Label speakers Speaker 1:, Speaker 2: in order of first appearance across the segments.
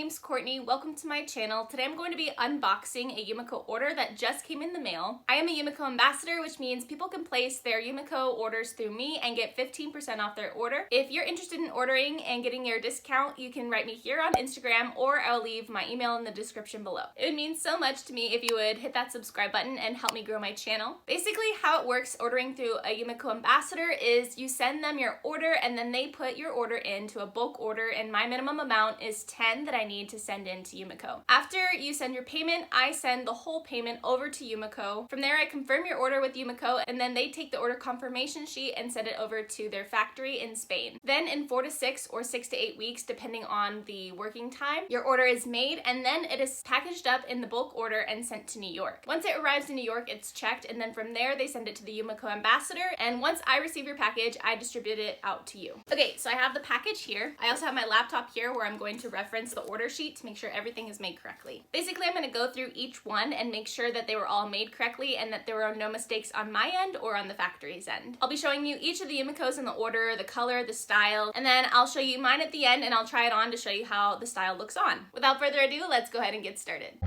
Speaker 1: name's Courtney. Welcome to my channel. Today I'm going to be unboxing a Yumiko order that just came in the mail. I am a Yumiko Ambassador, which means people can place their Yumiko orders through me and get 15% off their order. If you're interested in ordering and getting your discount, you can write me here on Instagram, or I'll leave my email in the description below. It would mean so much to me if you would hit that subscribe button and help me grow my channel. Basically, how it works ordering through a Yumiko Ambassador is you send them your order and then they put your order into a bulk order, and my minimum amount is 10 that I need to send in to Yumiko. After you send your payment, I send the whole payment over to Yumiko. From there, I confirm your order with Yumiko, and then they take the order confirmation sheet and send it over to their factory in Spain. Then in 4 to 6 or 6 to 8 weeks, depending on the working time, your order is made, and then it is packaged up in the bulk order and sent to New York. Once it arrives in New York, it's checked, and then from there, they send it to the Yumiko Ambassador, and once I receive your package, I distribute it out to you. Okay, so I have the package here. I also have my laptop here where I'm going to reference the order sheet to make sure everything is made correctly. Basically, I'm going to go through each one and make sure that they were all made correctly and that there were no mistakes on my end or on the factory's end. I'll be showing you each of the Yumikos in the order, the color, the style, and then I'll show you mine at the end and I'll try it on to show you how the style looks on. Without further ado, let's go ahead and get started.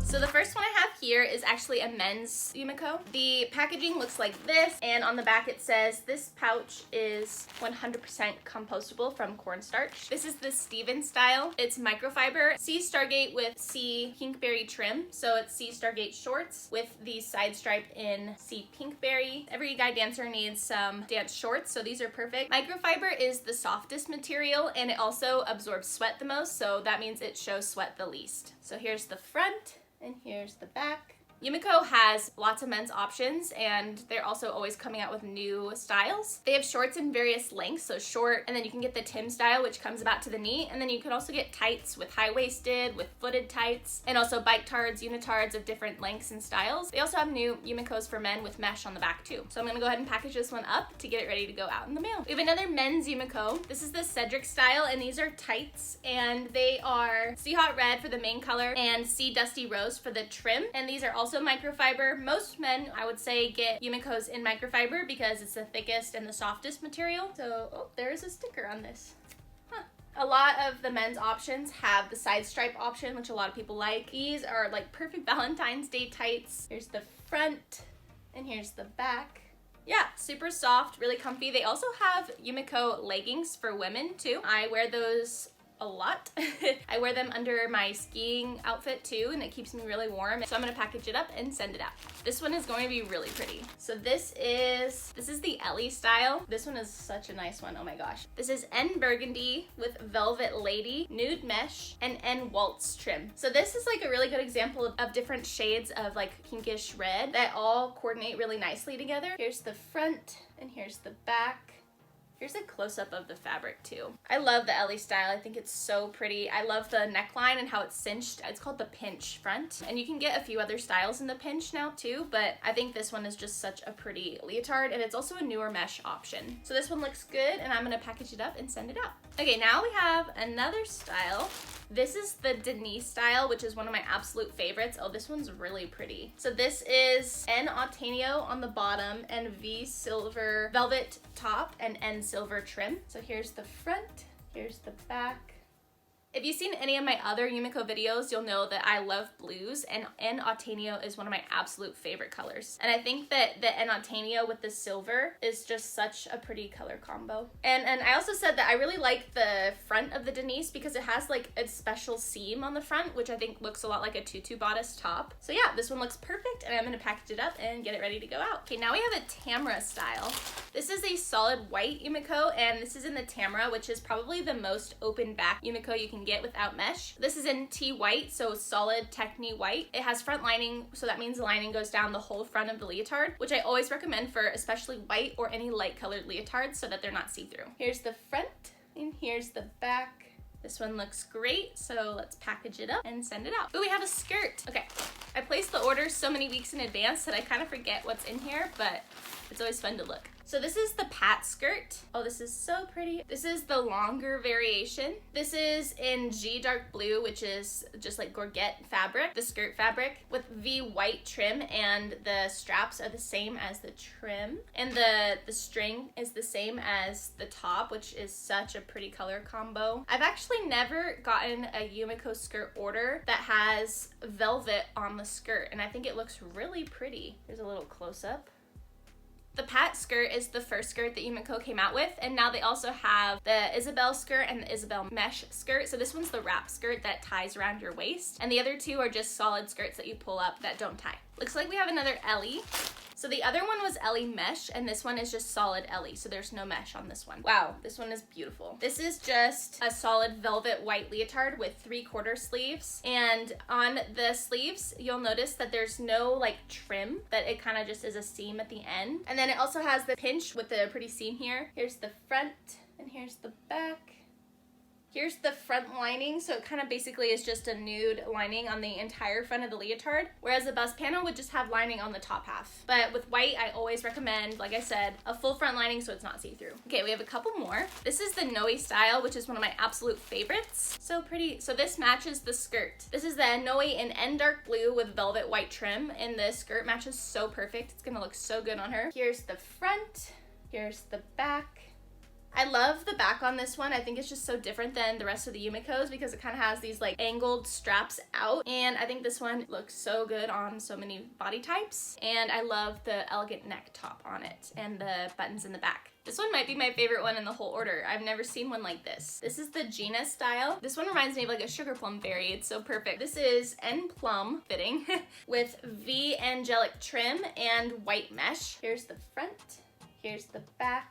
Speaker 1: So the first one I have here is actually a men's Yumiko. The packaging looks like this, and on the back it says this pouch is 100% compostable from cornstarch. This is the Steven style. It's microfiber, C Stargate with C Pinkberry trim. So it's C Stargate shorts with the side stripe in C Pinkberry. Every guy dancer needs some dance shorts, so these are perfect. Microfiber is the softest material, and it also absorbs sweat the most, so that means it shows sweat the least. So here's the front. And here's the back. Yumiko has lots of men's options, and they're also always coming out with new styles. They have shorts in various lengths, so short, and then you can get the Tim style, which comes about to the knee, and then you can also get tights with high-waisted, with footed tights, and also bike tards, unitards of different lengths and styles. They also have new Yumikos for men with mesh on the back too. So I'm gonna go ahead and package this one up to get it ready to go out in the mail. We have another men's Yumiko. This is the Cedric style, and these are tights, and they are Sea Hot Red for the main color and Sea Dusty Rose for the trim, and these are also microfiber. Most men, I would say, get Yumikos in microfiber because it's the thickest and the softest material. So, oh, there is a sticker on this. A lot of the men's options have the side stripe option, which a lot of people like. These are like perfect Valentine's Day tights. Here's the front, and here's the back. Yeah, super soft, really comfy. They also have Yumiko leggings for women too. I wear those a lot. I wear them under my skiing outfit too, and it keeps me really warm. So I'm gonna package it up and send it out. This one is going to be really pretty. So this is the Ellie style. This one is such a nice one, oh my gosh. This is N Burgundy with Velvet Lady, Nude Mesh, and N Waltz trim. So this is like a really good example of different shades of like pinkish red that all coordinate really nicely together. Here's the front, and here's the back. Here's a close-up of the fabric too. I love the Ellie style. I think it's so pretty. I love the neckline and how it's cinched. It's called the pinch front. And you can get a few other styles in the pinch now too, but I think this one is just such a pretty leotard, and it's also a newer mesh option. So this one looks good, and I'm gonna package it up and send it out. Okay, now we have another style. This is the Denise style, which is one of my absolute favorites. Oh, this one's really pretty. So this is N Autenio on the bottom and V Silver Velvet top and N Silver trim. So here's the front, here's the back. If you've seen any of my other Yumiko videos, you'll know that I love blues, and N Autenio is one of my absolute favorite colors. And I think that the N Autenio with the silver is just such a pretty color combo. And I also said that I really like the front of the Denise because it has like a special seam on the front, which I think looks a lot like a tutu bodice top. So yeah, this one looks perfect, and I'm gonna package it up and get it ready to go out. Okay, now we have a Tamra style. This is a solid white Yumiko, and this is in the Tamra, which is probably the most open back Yumiko you can get without mesh. This is in T white, so solid Techni white. It has front lining, so that means the lining goes down the whole front of the leotard, which I always recommend for especially white or any light colored leotards so that they're not see-through. Here's the front, and here's the back. This one looks great, so let's package it up and send it out. Oh, we have a skirt. Okay, I placed the order so many weeks in advance that I kind of forget what's in here, but it's always fun to look. So this is the pat skirt. Oh, this is so pretty. This is the longer variation. This is in G dark blue, which is just like gorget fabric, the skirt fabric, with V white trim, and the straps are the same as the trim. And the string is the same as the top, which is such a pretty color combo. I've actually never gotten a Yumiko skirt order that has velvet on the skirt, and I think it looks really pretty. Here's a little close-up. The pat skirt is the first skirt that Yumiko came out with, and now they also have the Isabel skirt and the Isabel mesh skirt. So this one's the wrap skirt that ties around your waist, and the other two are just solid skirts that you pull up that don't tie. Looks like we have another Ellie. So the other one was Ellie mesh, and this one is just solid Ellie, so there's no mesh on this one. Wow, this one is beautiful. This is just a solid velvet white leotard with 3/4 sleeves, and on the sleeves you'll notice that there's no like trim, that it kind of just is a seam at the end. And then it also has the pinch with the pretty seam here. Here's the front and here's the back. Here's the front lining, so it kind of basically is just a nude lining on the entire front of the leotard, whereas the bust panel would just have lining on the top half. But with white, I always recommend, like I said, a full front lining so it's not see-through. Okay, we have a couple more. This is the Noe style, which is one of my absolute favorites. So pretty. So this matches the skirt. This is the Noe in N dark blue with velvet white trim, and the skirt matches so perfect. It's gonna look so good on her. Here's the front, here's the back. I love the back on this one. I think it's just so different than the rest of the Yumikos because it kind of has these like angled straps out, and I think this one looks so good on so many body types. And I love the elegant neck top on it and the buttons in the back. This one might be my favorite one in the whole order. I've never seen one like this. This is the Gina style. This one reminds me of like a sugar plum berry. It's so perfect. This is N plum fitting with V angelic trim and white mesh. Here's the front, here's the back.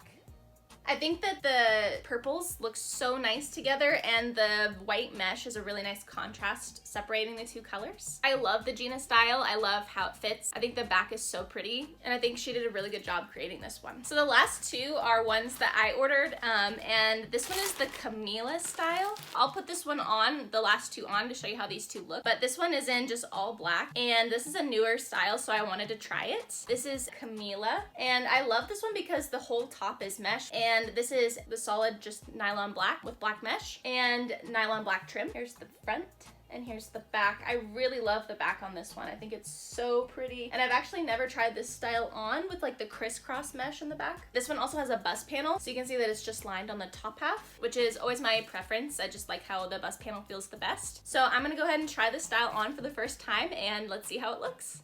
Speaker 1: I think that the purples look so nice together, and the white mesh is a really nice contrast separating the two colors. I love the Gina style. I love how it fits. I think the back is so pretty, and I think she did a really good job creating this one. So the last two are ones that I ordered, and this one is the Camila style. I'll put this one on, the last two on, to show you how these two look, but this one is in just all black, and this is a newer style, so I wanted to try it. This is Camila, and I love this one because the whole top is mesh, and this is the solid just nylon black with black mesh and nylon black trim. Here's the front and here's the back. I really love the back on this one. I think it's so pretty. And I've actually never tried this style on with like the crisscross mesh in the back. This one also has a bust panel, so you can see that it's just lined on the top half, which is always my preference. I just like how the bust panel feels the best. So I'm gonna go ahead and try this style on for the first time, and let's see how it looks.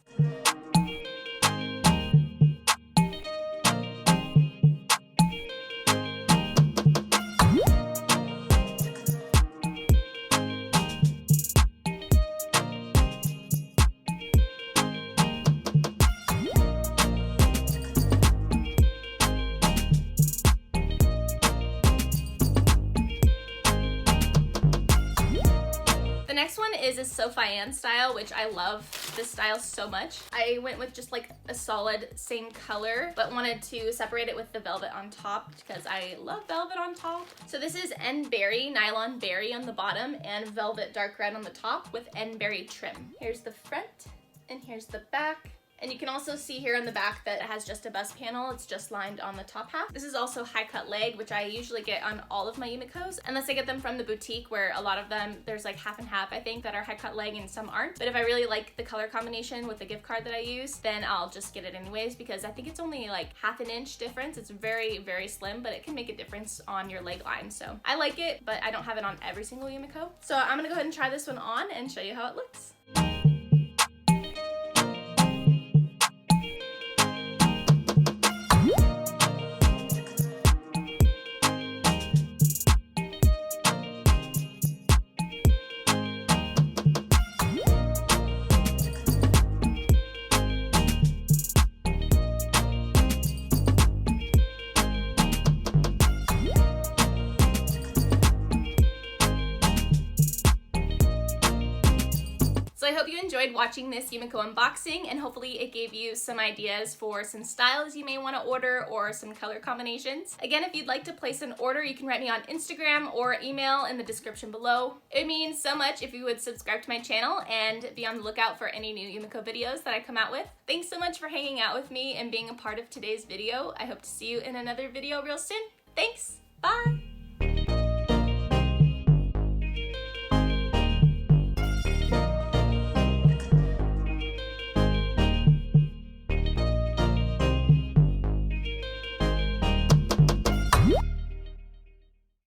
Speaker 1: Next one is a Sofayan style, which I love this style so much. I went with just like a solid same color, but wanted to separate it with the velvet on top because I love velvet on top. So this is N berry, nylon berry on the bottom, and velvet dark red on the top with N berry trim. Here's the front and here's the back. And you can also see here on the back that it has just a bust panel. It's just lined on the top half. This is also high cut leg, which I usually get on all of my Yumikos, unless I get them from the boutique, where a lot of them, there's like half and half, I think, that are high cut leg and some aren't. But if I really like the color combination with the gift card that I use, then I'll just get it anyways, because I think it's only like half an inch difference. It's very, very slim, but it can make a difference on your leg line. So I like it, but I don't have it on every single Yumiko. So I'm gonna go ahead and try this one on and show you how it looks. So I hope you enjoyed watching this Yumiko unboxing, and hopefully it gave you some ideas for some styles you may want to order or some color combinations. Again, if you'd like to place an order, you can write me on Instagram or email in the description below. It means so much if you would subscribe to my channel and be on the lookout for any new Yumiko videos that I come out with. Thanks so much for hanging out with me and being a part of today's video. I hope to see you in another video real soon. Thanks! Bye!